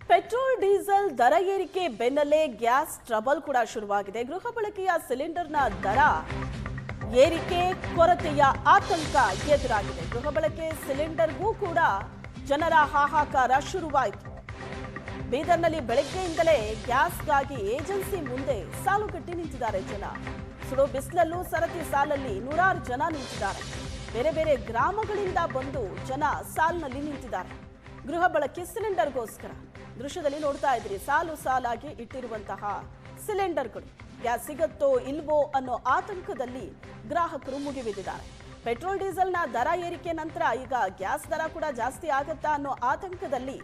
Petrol diesel ದರ ಏರಿಕೆ ಬೆನ್ನಲ್ಲೇ ಗ್ಯಾಸ್ ಟ್ರಬಲ್ ಕೂಡ ಶುರುವಾಗಿದೆ. ಗೃಹ ಬಳಕೆಯ ಸಿಲಿಂಡರ್ನ ದರ ಏರಿಕೆ ಕೊರತೆಯ ಆತಂಕ ಎದುರಾಗಿದೆ. ಗೃಹ ಬಳಕೆ ಸಿಲಿಂಡರ್ಗೂ ಕೂಡ ಜನರ ಹಾಹಾಕಾರ ಶುರುವಾಯಿತು. ಬೀದರ್ನಲ್ಲಿ ಬೆಳಗ್ಗೆಯಿಂದಲೇ ಗ್ಯಾಸ್ಗಾಗಿ ಏಜೆನ್ಸಿ ಮುಂದೆ ಸಾಲುಗಟ್ಟಿ ನಿಂತಿದ್ದಾರೆ ಜನ. ಸುಡು ಬಿಸಿಲಲ್ಲೂ ಸರತಿ ಸಾಲಲ್ಲಿ ನೂರಾರು ಜನ ನಿಂತಿದ್ದಾರೆ. ಬೇರೆ ಬೇರೆ ಗ್ರಾಮಗಳಿಂದ ಬಂದು ಜನ ಸಾಲಿನಲ್ಲಿ ನಿಂತಿದ್ದಾರೆ ಗೃಹ ಬಳಕೆ ಸಿಲಿಂಡರ್ಗೋಸ್ಕರ. ದೃಶ್ಯದಲ್ಲಿ ನೋಡ್ತಾ ಇದ್ರಿ, ಸಾಲು ಸಾಲಾಗಿ ಇಟ್ಟಿರುವಂತಹ ಸಿಲಿಂಡರ್ಗಳು. ಗ್ಯಾಸ್ ಸಿಗತ್ತೋ ಇಲ್ವೋ ಅನ್ನೋ ಆತಂಕದಲ್ಲಿ ಗ್ರಾಹಕರು ಮುಗಿಬಿದ್ದಿದ್ದಾರೆ. ಪೆಟ್ರೋಲ್ ಡೀಸೆಲ್ನ ದರ ಏರಿಕೆ ನಂತರ ಈಗ ಗ್ಯಾಸ್ ದರ ಕೂಡ ಜಾಸ್ತಿ ಆಗತ್ತಾ ಅನ್ನೋ ಆತಂಕದಲ್ಲಿ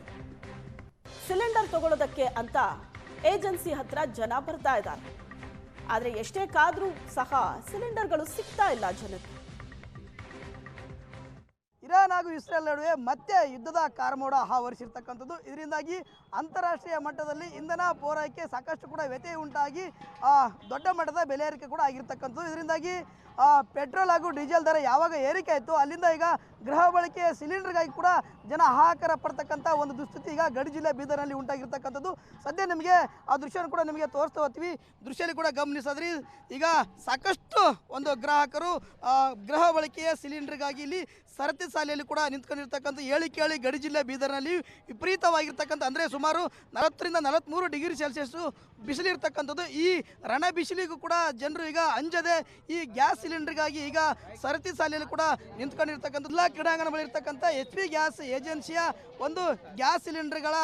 ಸಿಲಿಂಡರ್ ತಗೊಳ್ಳೋದಕ್ಕೆ ಅಂತ ಏಜೆನ್ಸಿ ಹತ್ರ ಜನ ಬರ್ತಾ ಇದ್ದಾರೆ. ಆದರೆ ಎಷ್ಟೇ ಕಾದ್ರೂ ಸಹ ಸಿಲಿಂಡರ್ಗಳು ಸಿಗ್ತಾ ಇಲ್ಲ ಜನಕ್ಕೆ. ಇರಾನ್ ಹಾಗೂ ಇಸ್ರೇಲ್ ನಡುವೆ ಮತ್ತೆ ಯುದ್ಧದ ಕಾರ್ಮೋಡ ಆವರಿಸಿರ್ತಕ್ಕಂಥದ್ದು. ಇದರಿಂದಾಗಿ ಅಂತಾರಾಷ್ಟ್ರೀಯ ಮಟ್ಟದಲ್ಲಿ ಇಂಧನ ಪೂರೈಕೆ ಸಾಕಷ್ಟು ಕೂಡ ವ್ಯತ್ಯಯ ಉಂಟಾಗಿ ದೊಡ್ಡ ಮಟ್ಟದ ಬೆಲೆ ಏರಿಕೆ ಕೂಡ ಆಗಿರ್ತಕ್ಕಂಥದ್ದು. ಇದರಿಂದಾಗಿ ಪೆಟ್ರೋಲ್ ಹಾಗೂ ಡೀಸೆಲ್ ದರ ಯಾವಾಗ ಏರಿಕೆ ಆಯಿತು ಅಲ್ಲಿಂದ ಈಗ ಗೃಹ ಬಳಕೆಯ ಸಿಲಿಂಡರ್ಗಾಗಿ ಕೂಡ ಜನ ಹಾಹಾಕಾರ ಪಡ್ತಕ್ಕಂಥ ಒಂದು ದುಸ್ಥಿತಿ ಈಗ ಗಡಿ ಜಿಲ್ಲೆ ಬೀದರ್ನಲ್ಲಿ ಉಂಟಾಗಿರ್ತಕ್ಕಂಥದ್ದು. ಸದ್ಯ ನಿಮಗೆ ಆ ದೃಶ್ಯನ ಕೂಡ ನಿಮಗೆ ತೋರಿಸ್ತಾ ಹೋಗ್ತೀವಿ. ದೃಶ್ಯದಲ್ಲಿ ಕೂಡ ಗಮನಿಸಿದ್ರಿ, ಈಗ ಸಾಕಷ್ಟು ಒಂದು ಗ್ರಾಹಕರು ಗೃಹ ಬಳಕೆಯ ಸಿಲಿಂಡರ್ಗಾಗಿ ಇಲ್ಲಿ ಸರತಿ ಸಾಲಿಯಲ್ಲಿ ಕೂಡ ನಿಂತ್ಕೊಂಡಿರ್ತಕ್ಕಂಥ ಕೇಳಿ ಗಡಿ ಜಿಲ್ಲೆ ಬೀದರ್ನಲ್ಲಿ ವಿಪರೀತವಾಗಿರ್ತಕ್ಕಂಥ ಅಂದರೆ ಸುಮಾರು 40 ರಿಂದ 43 ಡಿಗ್ರಿ ಸೆಲ್ಸಿಯಸ್ ಬಿಸಿಲಿರ್ತಕ್ಕಂಥದ್ದು. ಈ ರಣ ಬಿಸಿಲಿಗೂ ಕೂಡ ಜನರು ಈಗ ಅಂಜದೆ ಈ ಗ್ಯಾಸ್ ಸಿಲಿಂಡರ್ಗಾಗಿ ಈಗ ಸರತಿ ಸಾಲಿಯಲ್ಲಿ ಕೂಡ ನಿಂತ್ಕೊಂಡಿರ್ತಕ್ಕಂಥದ್ದು. ಕ್ರೀಡಾಂಗಣ ಬಳಿ ಇರ್ತಕ್ಕಂಥ HP ಗ್ಯಾಸ್ ಏಜೆನ್ಸಿಯ ಒಂದು ಗ್ಯಾಸ್ ಸಿಲಿಂಡರ್ಗಳ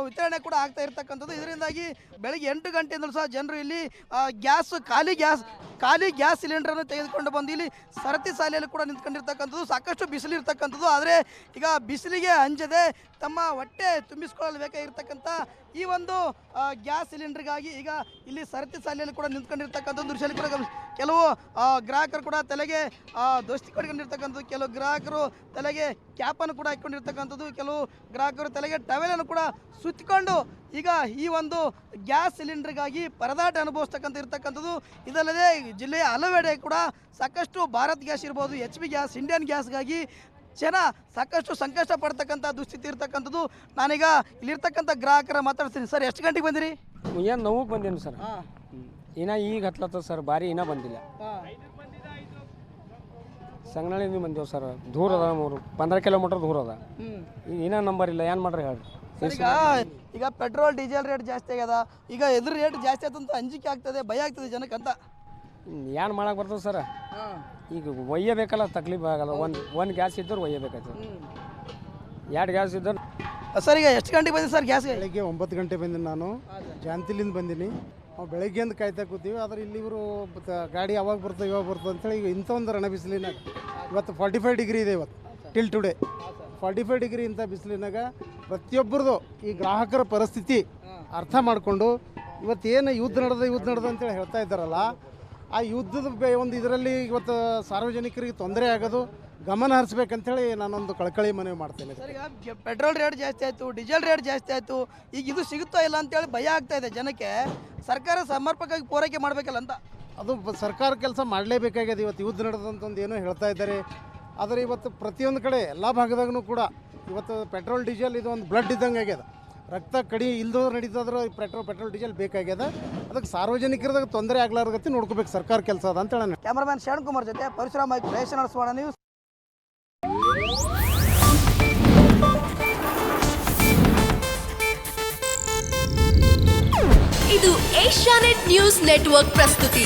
ವಿತರಣೆ ಕೂಡ ಆಗ್ತಾ ಇರ್ತಕ್ಕಂಥದ್ದು. ಇದರಿಂದಾಗಿ ಬೆಳಗ್ಗೆ 8 ಗಂಟೆಯಿಂದಲೂ ಸಹ ಜನರು ಇಲ್ಲಿ ಖಾಲಿ ಗ್ಯಾಸ್ ಸಿಲಿಂಡರನ್ನು ತೆಗೆದುಕೊಂಡು ಬಂದು ಇಲ್ಲಿ ಸರತಿ ಸಾಲಿಯಲ್ಲಿ ಕೂಡ ನಿಂತ್ಕೊಂಡಿರ್ತಕ್ಕಂಥದ್ದು. ಸಾಕಷ್ಟು ಬಿಸಿಲಿರ್ತಕ್ಕಂಥದ್ದು. ಆದರೆ ಈಗ ಬಿಸಿಲಿಗೆ ಅಂಜದೆ ತಮ್ಮ ಹೊಟ್ಟೆ ತುಂಬಿಸ್ಕೊಳ್ಳಲು ಬೇಕಾಗಿರ್ತಕ್ಕಂಥ ಈ ಒಂದು ಗ್ಯಾಸ್ ಸಿಲಿಂಡರ್ಗಾಗಿ ಈಗ ಇಲ್ಲಿ ಸರತಿ ಸಾಲಿಯಲ್ಲಿ ಕೂಡ ನಿಂತ್ಕೊಂಡಿರ್ತಕ್ಕಂಥದ್ದು. ದೃಶ್ಯದಲ್ಲಿ ಕೂಡ ಕೆಲವು ಗ್ರಾಹಕರು ಕೂಡ ತಲೆಗೆ ದೋಸ್ತಿ ಕೊಡ್ಕೊಂಡಿರ್ತಕ್ಕಂಥದ್ದು, ಕೆಲವು ಗ್ರಾಹಕರು ತಲೆಗೆ ಕ್ಯಾಪನ್ನು ಕೂಡ ಹಾಕ್ಕೊಂಡಿರ್ತಕ್ಕಂಥದ್ದು, ಕೆಲವು ಗ್ರಾಹಕರು ತಲೆಗೆ ಟವೆಲನ್ನು ಕೂಡ ಸುತ್ತಿಕೊಂಡು ಈಗ ಈ ಒಂದು ಗ್ಯಾಸ್ ಸಿಲಿಂಡರ್ಗಾಗಿ ಪರದಾಟ ಅನುಭವಿಸ್ತಕ್ಕಂಥ ಇರ್ತಕ್ಕಂಥದ್ದು. ಇದಲ್ಲದೆ ಜಿಲ್ಲೆಯ ಹಲವೆಡೆ ಕೂಡ ಸಾಕಷ್ಟು ಭಾರತ್ ಗ್ಯಾಸ್ ಇರ್ಬೋದು, HP ಗ್ಯಾಸ್, ಇಂಡಿಯನ್ ಗ್ಯಾಸ್ಗಾಗಿ ಜನ ಸಾಕಷ್ಟು ಸಂಕಷ್ಟ ಪಡ್ತಕ್ಕಂಥ ದುಸ್ಥಿತಿ ಇರ್ತಕ್ಕಂಥದ್ದು. ನಾನೀಗ ಇಲ್ಲಿರ್ತಕ್ಕಂಥ ಗ್ರಾಹಕರ ಮಾತಾಡ್ತೀನಿ. ಸರ್, ಎಷ್ಟು ಗಂಟೆಗೆ ಬಂದಿರಿ? ಮುಂಜಾನೆ 9ಕ್ಕೆ ಬಂದೇನು ಸರ್. ಇನ್ನ ಈಗ ಹತ್ಲತ್ತ ಸರ್, ಬಾರಿ ಇನ್ನೂ ಬಂದಿಲ್ಲ. ಸಂಗನಳ್ಳಿಂದ ಬಂದೇವು ಸರ್. ದೂರ ಅದ, 15 ಕಿಲೋಮೀಟರ್ ದೂರ ಅದ. ಇನ್ನೂ ನಂಬರ್ ಇಲ್ಲ, ಏನು ಮಾಡ್ರಿ ಹೇಳಿ. ಈಗ ಪೆಟ್ರೋಲ್ ಡೀಸೆಲ್ ರೇಟ್ ಜಾಸ್ತಿ ಆಗ್ಯದ. ಈಗ ಎದುರು ರೇಟ್ ಜಾಸ್ತಿ ಆಯ್ತಂತ ಅಂಜಿಕೆ ಆಗ್ತದೆ, ಭಯ ಆಗ್ತದೆ ಜನಕ್ಕಂತ. ಏನು ಮಾಡಕ್ಕೆ ಬರ್ತದೆ ಸರ್? ಈಗ ಒಯ್ಯಬೇಕಲ್ಲ, ತಕ್ಲೀಫ್ ಆಗಲ್ಲ. ಒಂದು ಗ್ಯಾಸ್ ಇದ್ದರೆ ಒಯ್ಯಬೇಕಾಯ್ತು, 2 ಗ್ಯಾಸ್ ಇದ್ದರೆ. ಸರ್, ಈಗ ಎಷ್ಟು ಗಂಟೆಗೆ ಬಂದಿದೆ ಸರ್ ಗ್ಯಾಸ್? ಬೆಳಗ್ಗೆ 9 ಗಂಟೆ ಬಂದೀನಿ ನಾನು. ಜಾಂತಿಲಿಂದ ಬಂದೀನಿ. ನಾವು ಬೆಳಗ್ಗೆಯಿಂದ ಕಾಯ್ತಾ ಕೂತೀವಿ. ಆದರೆ ಇಲ್ಲಿ ಇವರು ಗಾಡಿ ಯಾವಾಗ ಬರ್ತದೆ ಅಂತೇಳಿ ಈಗ ಇಂಥ ಒಂದು ರಣ ಬಿಸಿಲಿನಾಗ ಇವತ್ತು 45 ಡಿಗ್ರಿ ಇದೆ. ಇವತ್ತು ಟಿಲ್ ಟುಡೇ 45 ಡಿಗ್ರಿ ಇಂಥ ಬಿಸಿಲಿನಾಗ ಪ್ರತಿಯೊಬ್ಬರದು ಈ ಗ್ರಾಹಕರ ಪರಿಸ್ಥಿತಿ ಅರ್ಥ ಮಾಡಿಕೊಂಡು ಇವತ್ತೇನು ಯುದ್ಧ ನಡೆದ ಅಂತೇಳಿ ಹೇಳ್ತಾ ಇದ್ದಾರಲ್ಲ, ಆ ಯುದ್ಧದ ಒಂದು ಇದರಲ್ಲಿ ಇವತ್ತು ಸಾರ್ವಜನಿಕರಿಗೆ ತೊಂದರೆ ಆಗೋದು ಗಮನ ಹರಿಸ್ಬೇಕಂತೇಳಿ ನಾನೊಂದು ಕಳಕಳಿ ಮನವಿ ಮಾಡ್ತೇನೆ. ಸರ್, ಈಗ ಪೆಟ್ರೋಲ್ ರೇಟ್ ಜಾಸ್ತಿ ಆಯಿತು, ಡೀಸೆಲ್ ರೇಟ್ ಜಾಸ್ತಿ ಆಯಿತು, ಈಗ ಇದು ಸಿಗುತ್ತಾ ಇಲ್ಲ ಅಂತೇಳಿ ಭಯ ಆಗ್ತಾ ಇದೆ ಜನಕ್ಕೆ. ಸರ್ಕಾರ ಸಮರ್ಪಕವಾಗಿ ಪೂರೈಕೆ ಮಾಡಬೇಕಲ್ಲ ಅಂತ. ಅದು ಸರ್ಕಾರ ಕೆಲಸ ಮಾಡಲೇಬೇಕಾಗಿದೆ. ಇವತ್ತು ಯುದ್ಧ ನಡೆದಂತಂದು ಏನೋ ಹೇಳ್ತಾ ಇದ್ದಾರೆ. ಆದರೆ ಇವತ್ತು ಪ್ರತಿಯೊಂದು ಕಡೆ ಎಲ್ಲ ಭಾಗದಾಗೂ ಕೂಡ ಇವತ್ತು ಪೆಟ್ರೋಲ್ ಡೀಸೆಲ್ ಇದು ಒಂದು ಬ್ಲಡ್ ಇದ್ದಂಗೆ ಆಗ್ಯದ. ರಕ್ತ ಕಡಿ ಇಲ್ದೋದ್ರೆ ನಡೀತಾದ್ರೆ ಪೆಟ್ರೋಲ್ ಡೀಸೆಲ್ ಬೇಕಾಗ್ಯದ. ಅದಕ್ಕೆ ಸಾರ್ವಜನಿಕರದಾಗ ತೊಂದರೆ ಆಗ್ಲಾರ್ಗತಿ ನೋಡ್ಕೋಬೇಕು ಸರ್ಕಾರ ಕೆಲಸ ಅದ ಅಂತ ಹೇಳ. ಕ್ಯಾಮರಾಮ್ಯಾನ್ ಶರಣ್ ಕುಮಾರ್ ಜೊತೆ ಪರಶುರಾಮ್, ರೇಷನ್ ಸುವರ್ಣ ನ್ಯೂಸ್. ಇದು ಏಷ್ಯಾನೆಟ್ ನ್ಯೂಸ್ ನೆಟ್ವರ್ಕ್ ಪ್ರಸ್ತುತಿ.